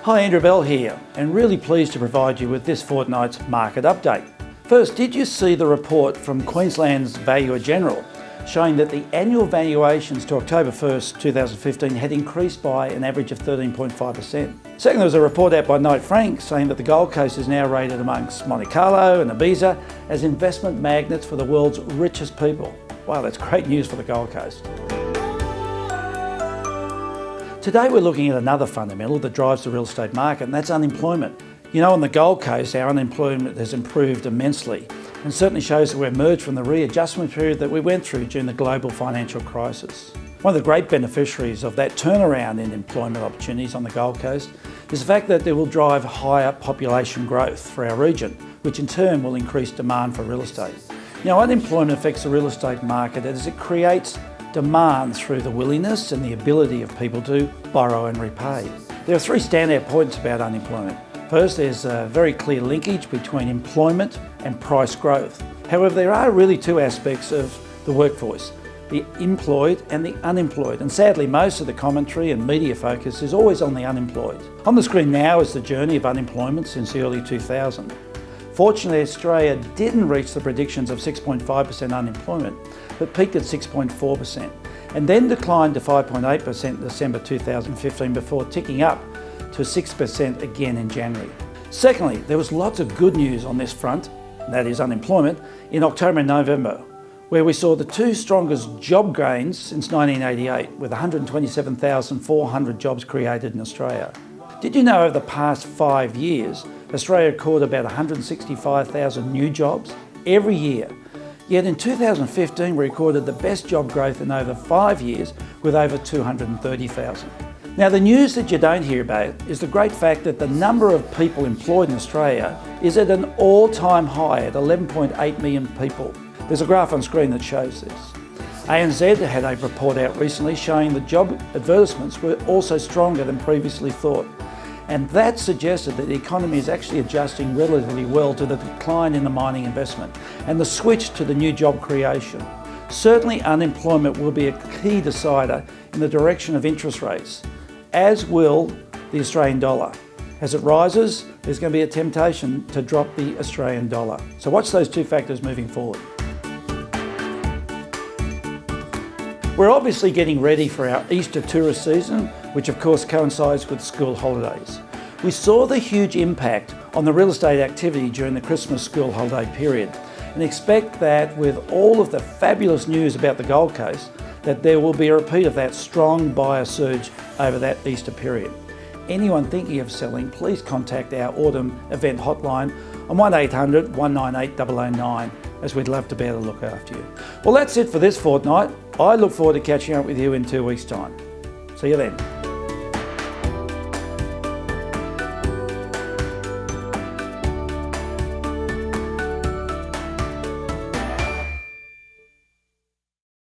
Hi, Andrew Bell here, and really pleased to provide you with this fortnight's market update. First, did you see the report from Queensland's Valuer General showing that the annual valuations to October 1st, 2015 had increased by an average of 13.5%. Second, there was a report out by Knight Frank saying that the Gold Coast is now rated amongst Monte Carlo and Ibiza as investment magnets for the world's richest people. Wow, that's great news for the Gold Coast. Today we're looking at another fundamental that drives the real estate market, and that's unemployment. You know, on the Gold Coast, our unemployment has improved immensely and certainly shows that we've emerged from the readjustment period that we went through during the global financial crisis. One of the great beneficiaries of that turnaround in employment opportunities on the Gold Coast is the fact that it will drive higher population growth for our region, which in turn will increase demand for real estate. You know, unemployment affects the real estate market as it creates demand through the willingness and the ability of people to borrow and repay. There are three standout points about unemployment. First, there's a very clear linkage between employment and price growth. However, there are really two aspects of the workforce, the employed and the unemployed. And sadly, most of the commentary and media focus is always on the unemployed. On the screen now is the journey of unemployment since the early 2000s. Fortunately, Australia didn't reach the predictions of 6.5% unemployment, but peaked at 6.4% and then declined to 5.8% in December 2015 before ticking up to 6% again in January. Secondly, there was lots of good news on this front, that is unemployment, in October and November, where we saw the two strongest job gains since 1988, with 127,400 jobs created in Australia. Did you know over the past 5 years, Australia recorded about 165,000 new jobs every year? Yet in 2015, we recorded the best job growth in over 5 years with over 230,000. Now, the news that you don't hear about is the great fact that the number of people employed in Australia is at an all-time high at 11.8 million people. There's a graph on screen that shows this. ANZ had a report out recently showing that job advertisements were also stronger than previously thought. And that suggested that the economy is actually adjusting relatively well to the decline in the mining investment and the switch to the new job creation. Certainly unemployment will be a key decider in the direction of interest rates, as will the Australian dollar. As it rises, there's going to be a temptation to drop the Australian dollar. So watch those two factors moving forward. We're obviously getting ready for our Easter tourist season, which of course coincides with school holidays. We saw the huge impact on the real estate activity during the Christmas school holiday period and expect that with all of the fabulous news about the Gold Coast, that there will be a repeat of that strong buyer surge over that Easter period. Anyone thinking of selling, please contact our autumn event hotline on 1800 198 009, as we'd love to be able to look after you. Well, that's it for this fortnight. I look forward to catching up with you in 2 weeks' time. See you then.